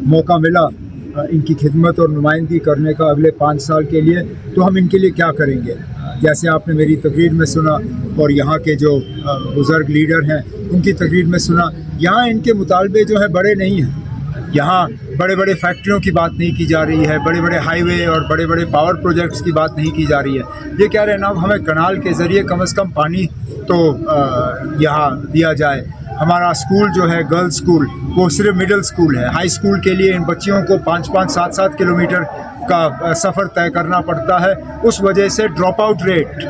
موقع ملا इनकी खिदमत और नुमाइंदगी करने का अगले 5 साल के लिए, तो हम इनके लिए क्या करेंगे. जैसे आपने मेरी तकरीर में सुना और यहाँ के जो बुज़ुर्ग लीडर हैं उनकी तकरीर में सुना, यहाँ इनके मुतालबे जो है बड़े नहीं हैं. यहाँ बड़े बड़े फैक्ट्रियों की बात नहीं की जा रही है, बड़े बड़े हाईवे और बड़े बड़े पावर प्रोजेक्ट्स की बात नहीं की जा रही है. ये कह रहे हैं ना, हमें कनाल के ज़रिए कम से कम पानी तो यहाँ दिया जाए. हमारा स्कूल जो है गर्ल्स स्कूल, वो सिर्फ मिडिल स्कूल है. हाई स्कूल के लिए इन बच्चियों को 5-5, 7-7 किलोमीटर का सफ़र तय करना पड़ता है. उस वजह से ड्रॉप आउट रेट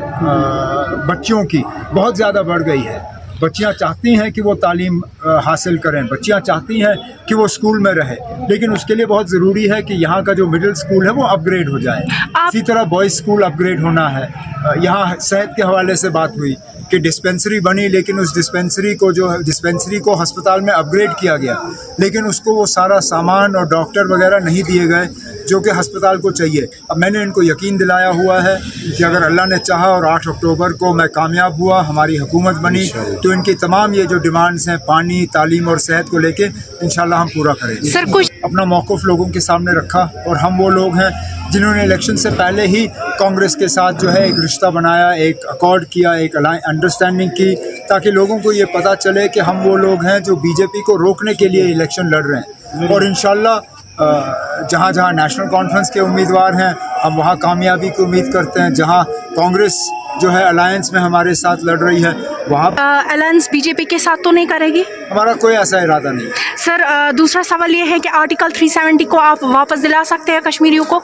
बच्चियों की बहुत ज़्यादा बढ़ गई है. बच्चियाँ चाहती हैं कि वो तालीम हासिल करें, बच्चियाँ चाहती हैं कि वो स्कूल में रहे, लेकिन उसके लिए बहुत ज़रूरी है कि यहाँ का जो मिडिल स्कूल है वो अपग्रेड हो जाए. इसी तरह बॉयज़ स्कूल अपग्रेड होना है. यहाँ सेहत के हवाले से बात हुई कि डिस्पेंसरी बनी, लेकिन उस डिस्पेंसरी को अस्पताल में अपग्रेड किया गया, लेकिन उसको वो सारा सामान और डॉक्टर वगैरह नहीं दिए गए जो कि अस्पताल को चाहिए. अब मैंने इनको यकीन दिलाया हुआ है कि अगर अल्लाह ने चाहा और 8 अक्टूबर को मैं कामयाब हुआ, हमारी हुकूमत बनी, तो इनकी तमाम ये जो डिमांड्स हैं पानी, तालीम और सेहत को लेके इंशाल्लाह हम पूरा करेंगे. सर, कुछ अपना मौक़िफ़ लोगों के सामने रखा, और हम वो लोग हैं जिन्होंने इलेक्शन से पहले ही कांग्रेस के साथ जो है एक रिश्ता बनाया, एक अकॉर्ड किया, एक अंडरस्टैंडिंग की, ताकि लोगों को ये पता चले कि हम वो लोग हैं जो बीजेपी को रोकने के लिए इलेक्शन लड़ रहे हैं. और इंशाल्लाह जहाँ जहाँ नेशनल कॉन्फ्रेंस के उम्मीदवार हैं हम वहाँ कामयाबी की उम्मीद करते हैं. जहाँ कांग्रेस जो है अलायंस में हमारे साथ लड़ रही है वहाँ अलायंस बीजेपी के साथ तो नहीं करेगी? हमारा कोई ऐसा इरादा नहीं. सर, दूसरा सवाल ये है कि आर्टिकल 370 को आप वापस दिला सकते हैं कश्मीरियों को?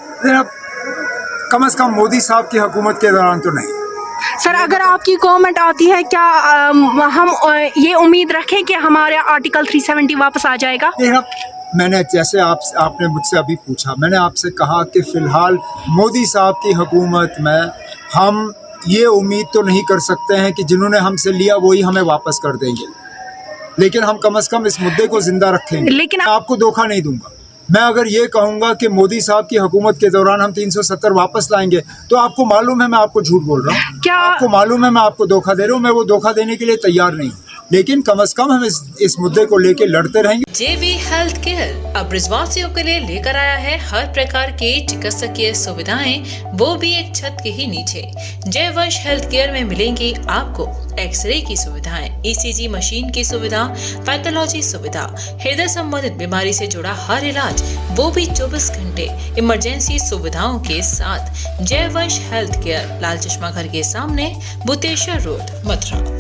कम से कम मोदी साहब की हुकूमत के दौरान तो नहीं. सर, अगर आपकी गवर्नमेंट आती है, क्या हम ये उम्मीद रखें कि हमारा आर्टिकल 370 वापस आ जाएगा? मैंने जैसे आपने मुझसे अभी पूछा, मैंने आपसे कहा कि फ़िलहाल मोदी साहब की हुकूमत में हम ये उम्मीद तो नहीं कर सकते हैं कि जिन्होंने हमसे लिया वही हमें वापस कर देंगे, लेकिन हम कम से कम इस मुद्दे को ज़िंदा रखेंगे. लेकिन मैं आपको धोखा नहीं दूंगा. मैं अगर ये कहूँगा कि मोदी साहब की हुकूमत के दौरान हम 370 वापस लाएंगे, तो आपको मालूम है मैं आपको झूठ बोल रहा हूँ. क्या आपको मालूम है मैं आपको धोखा दे रहा हूँ. मैं वो धोखा देने के लिए तैयार नहीं हूँ, लेकिन कम से कम हम इस मुद्दे को लेके लड़ते रहेंगे. JV हेल्थ केयर अब ब्रजवासियों के लिए लेकर आया है हर प्रकार की चिकित्सकीय सुविधाएं, वो भी एक छत के ही नीचे. जय वंश हेल्थ केयर में मिलेंगी आपको एक्सरे की सुविधाएं, ECG मशीन की सुविधा, पैथोलॉजी सुविधा, हृदय संबंधित बीमारी से जुड़ा हर इलाज, वो भी 24 घंटे इमरजेंसी सुविधाओं के साथ. जय वंश हेल्थ केयर, लाल चश्मा घर के सामने, बुतेश्वर रोड, मथुरा.